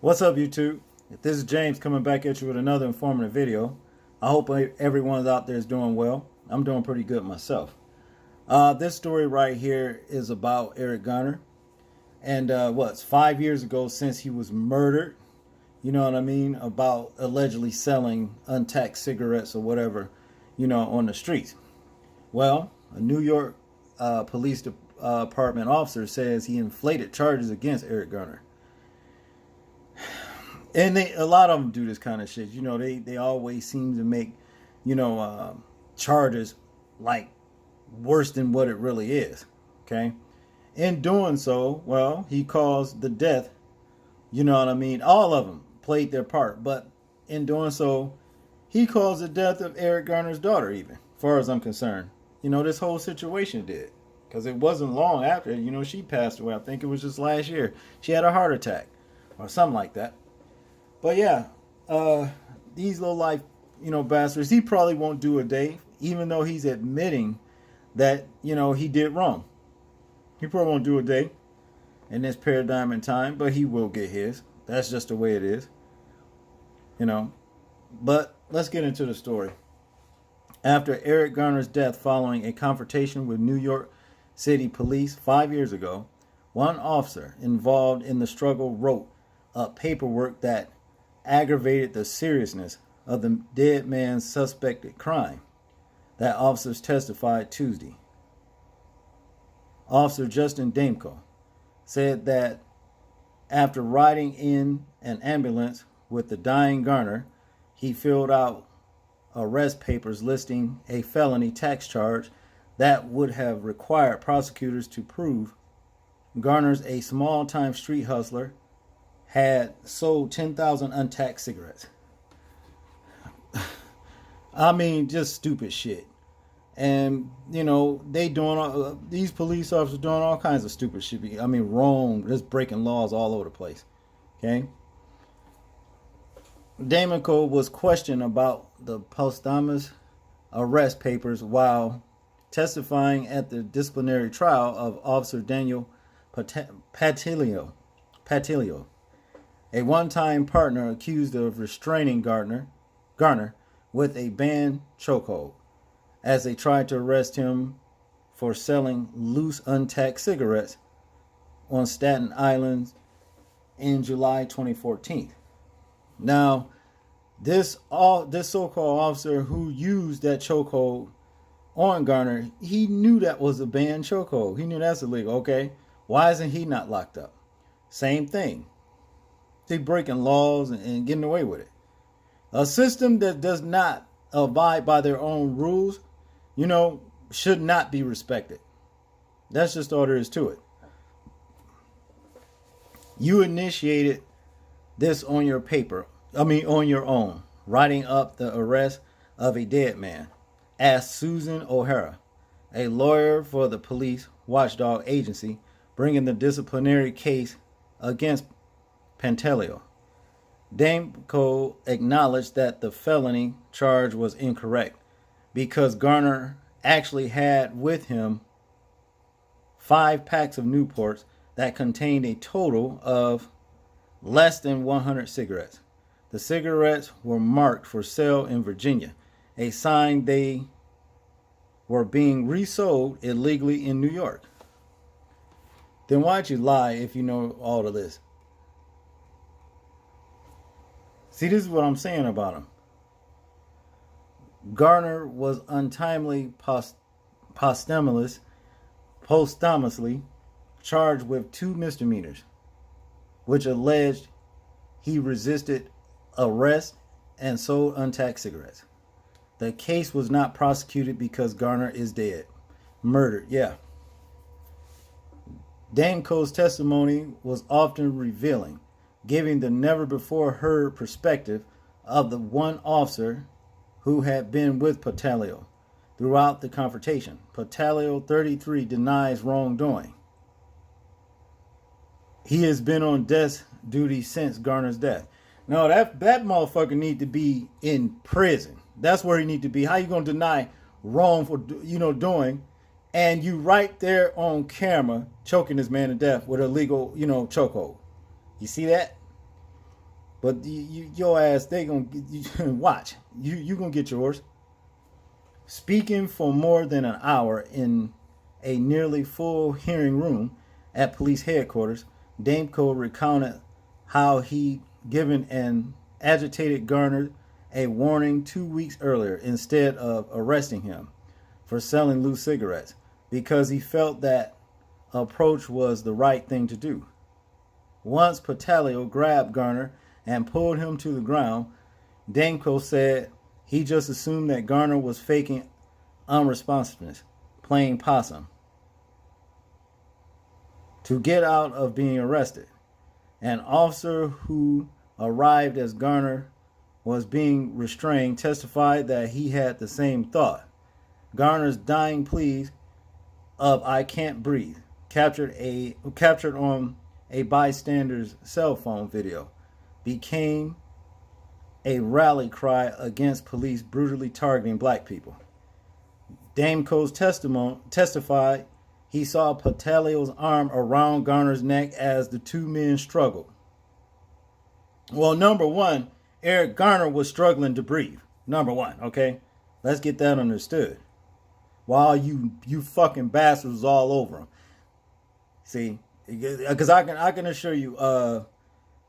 What's up, YouTube? This is James coming back at you with another informative video. I hope everyone out there is doing well. I'm doing pretty good myself. This story right here is about Eric Garner. And what's 5 years ago since he was murdered, you know what I mean, about allegedly selling untaxed cigarettes or whatever, on the streets. Well, a New York police department officer says he inflated charges against Eric Garner. And a lot of them do this kind of shit. They always seem to make, charges like worse than what it really is. Okay. In doing so, well, he caused the death. You know what I mean? All of them played their part. But in doing so, he caused the death of Eric Garner's daughter, even, as far as I'm concerned. This whole situation did. Because it wasn't long after, she passed away. I think it was just last year. She had a heart attack or something like that. But yeah, these low life, bastards, he probably won't do a day, even though he's admitting that, he did wrong. He probably won't do a day in this paradigm in time, but he will get his. That's just the way it is. But let's get into the story. After Eric Garner's death following a confrontation with New York City police 5 years ago, one officer involved in the struggle wrote up paperwork that aggravated the seriousness of the dead man's suspected crime. That officers testified Tuesday. Officer Justin Damico said that after riding in an ambulance with the dying Garner, he filled out arrest papers listing a felony tax charge that would have required prosecutors to prove Garner's a small-time street hustler had sold 10,000 untaxed cigarettes. I mean, just stupid shit. And, they doing, these police officers doing all kinds of stupid shit. I mean, wrong, just breaking laws all over the place. Okay? Damico was questioned about the posthumous arrest papers while testifying at the disciplinary trial of Officer Daniel Patilio, a one-time partner accused of restraining Garner with a banned chokehold as they tried to arrest him for selling loose untaxed cigarettes on Staten Island in July 2014. Now, this so-called officer who used that chokehold on Garner, he knew that was a banned chokehold. He knew that's illegal. Okay, why isn't he not locked up? Same thing. They breaking laws and getting away with it. A system that does not abide by their own rules, should not be respected. That's just all there is to it. You initiated this on your own, writing up the arrest of a dead man, asked Susan O'Hara, a lawyer for the police watchdog agency bringing the disciplinary case against Pantelio. Damico acknowledged that the felony charge was incorrect because Garner actually had with him 5 packs of Newports that contained a total of less than 100 cigarettes. The cigarettes were marked for sale in Virginia, a sign they were being resold illegally in New York. Then why'd you lie if you know all of this? See, this is what I'm saying about him. Garner was untimely posthumously charged with 2 misdemeanors, which alleged he resisted arrest and sold untaxed cigarettes. The case was not prosecuted because Garner is dead. Murdered, yeah. Damico's testimony was often revealing, giving the never-before-heard perspective of the one officer who had been with Patilio throughout the confrontation. Patilio, 33, denies wrongdoing. He has been on death duty since Garner's death. No, that motherfucker need to be in prison. That's where he need to be. How you gonna deny wrong for doing, and you right there on camera choking this man to death with a legal chokehold? You see that? But your ass, they gonna watch. You gonna get yours. Speaking for more than an hour in a nearly full hearing room at police headquarters, Damico recounted how he given an agitated Garner a warning 2 weeks earlier instead of arresting him for selling loose cigarettes because he felt that approach was the right thing to do. Once Patalio grabbed Garner and pulled him to the ground, Damico said he just assumed that Garner was faking unresponsiveness, playing possum, to get out of being arrested. An officer who arrived as Garner was being restrained testified that he had the same thought. Garner's dying pleas of "I can't breathe," captured on a bystander's cell phone video, became a rally cry against police brutally targeting black people. Damico's testified he saw Patalio's arm around Garner's neck as the two men struggled. Well, number one, Eric Garner was struggling to breathe. Number one, okay? Let's get that understood. While you fucking bastards all over him. See? Because I can assure you,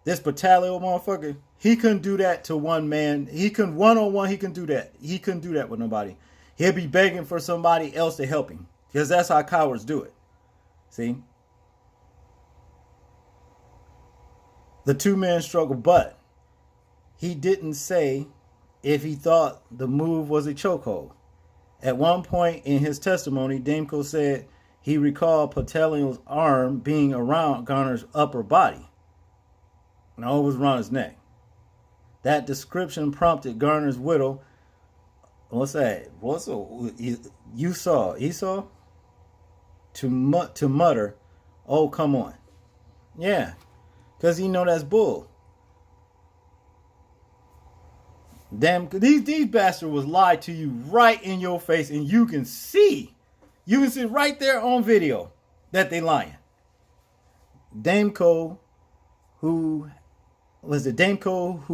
this Patalio motherfucker, he couldn't do that to one man. He couldn't, one-on-one, he couldn't do that. He couldn't do that with nobody. He'll be begging for somebody else to help him. Because that's how cowards do it. See? The two men struggled, but he didn't say if he thought the move was a chokehold. At one point in his testimony, Damico said he recalled Patalio's arm being around Garner's upper body. No, it was around his neck. That description prompted Garner's widow, what's that? You saw Esau? To mutter, "Oh, come on." Yeah, because he know that's bull. Damn, these bastards was lied to you right in your face, and you can see right there on video that they lying. Damico, who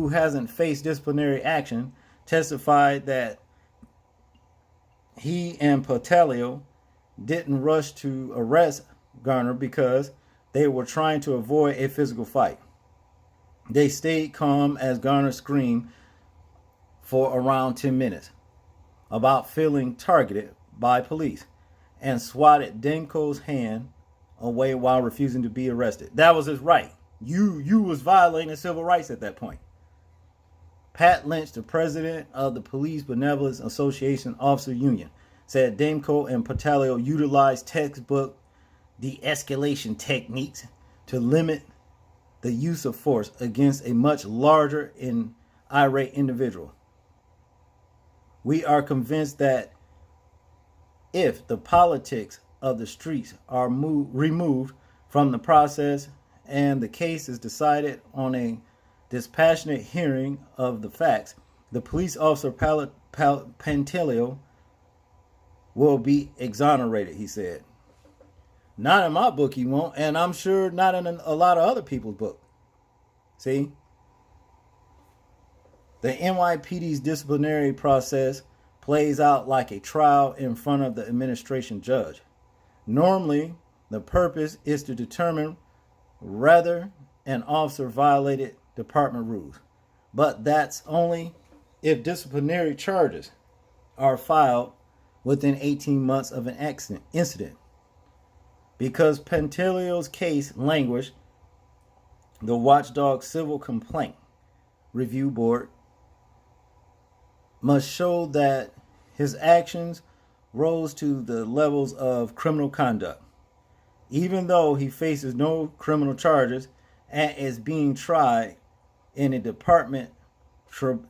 hasn't faced disciplinary action, testified that he and Patalio didn't rush to arrest Garner because they were trying to avoid a physical fight. They stayed calm as Garner screamed for around 10 minutes about feeling targeted by police and swatted Damico's hand away while refusing to be arrested. That was his right. You was violating civil rights at that point. Pat Lynch, the president of the Police Benevolence Association Officer Union, said Damico and Patalio utilized textbook de-escalation techniques to limit the use of force against a much larger and irate individual. We are convinced that if the politics of the streets are removed from the process and the case is decided on a dispassionate hearing of the facts, the police officer Patalio will be exonerated, he said. Not in my book he won't, and I'm sure not in a lot of other people's book. See? The NYPD's disciplinary process plays out like a trial in front of the administration judge. Normally, the purpose is to determine whether an officer violated department rules, but that's only if disciplinary charges are filed within 18 months of an incident. Because Patalio's case languished, the Watchdog Civil Complaint Review Board must show that his actions rose to the levels of criminal conduct, even though he faces no criminal charges and is being tried in a department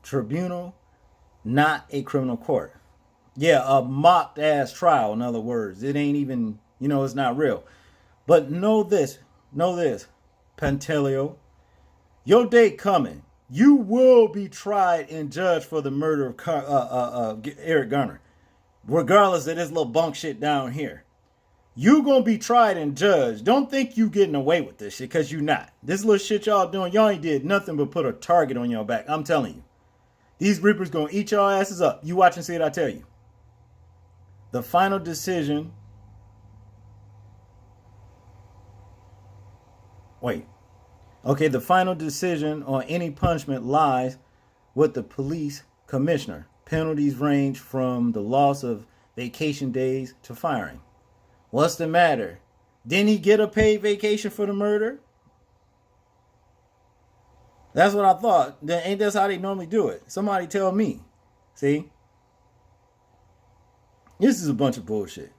tribunal, not a criminal court. Yeah, a mocked ass trial, in other words. It ain't even, it's not real. But know this, Patalio, your day coming. You will be tried and judged for the murder of Eric Garner, regardless of this little bunk shit down here. You gonna be tried and judged. Don't think you getting away with this shit, because you not. This little shit y'all doing, y'all ain't did nothing but put a target on your back. I'm telling you. These Reapers gonna eat your asses up. You watch and see it, I tell you. The final decision. Wait. Okay, the final decision on any punishment lies with the police commissioner. Penalties range from the loss of vacation days to firing. What's the matter? Didn't he get a paid vacation for the murder? That's what I thought. Ain't that's how they normally do it? Somebody tell me. See? This is a bunch of bullshit.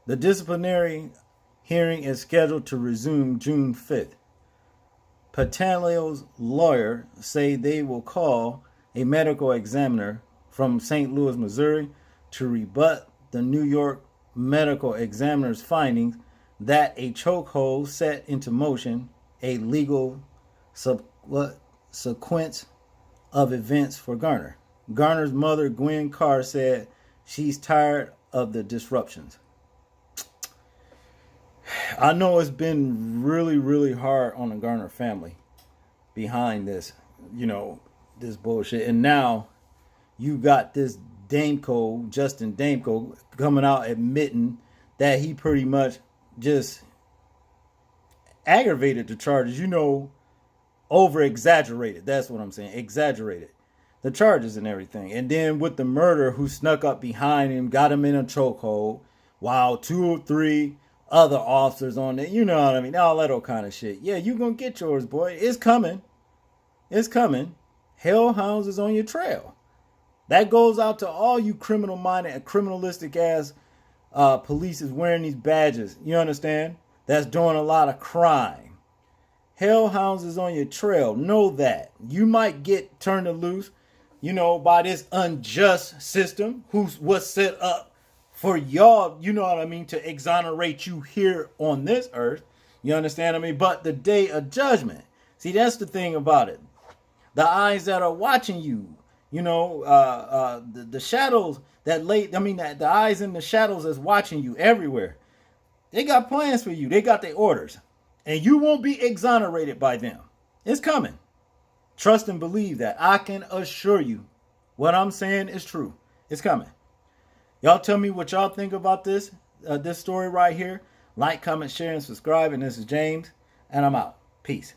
The disciplinary hearing is scheduled to resume June 5th. Patanio's lawyer say they will call a medical examiner from St. Louis, Missouri, to rebut the New York medical examiner's findings that a chokehold set into motion a legal sequence of events for Garner. Garner's mother, Gwen Carr, said she's tired of the disruptions. I know it's been really, really hard on the Garner family behind this, this bullshit. And now you got this Damico, Justin Damico, coming out admitting that he pretty much just aggravated the charges, over exaggerated. That's what I'm saying. Exaggerated the charges and everything. And then with the murderer who snuck up behind him, got him in a chokehold while 2 or 3 other officers on there, you know what I mean? All that old kind of shit. Yeah, you gonna get yours, boy. It's coming. It's coming. Hellhounds is on your trail. That goes out to all you criminal-minded and criminalistic ass police is wearing these badges. You understand? That's doing a lot of crime. Hellhounds is on your trail. Know that. You might get turned loose, by this unjust system was set up for y'all, to exonerate you here on this earth. You understand what I mean? But the day of judgment. See, that's the thing about it. The eyes that are watching you, the shadows the eyes in the shadows that's watching you everywhere. They got plans for you. They got their orders. And you won't be exonerated by them. It's coming. Trust and believe that. I can assure you what I'm saying is true. It's coming. Y'all tell me what y'all think about this story right here. Like, comment, share, and subscribe. And this is James. And I'm out. Peace.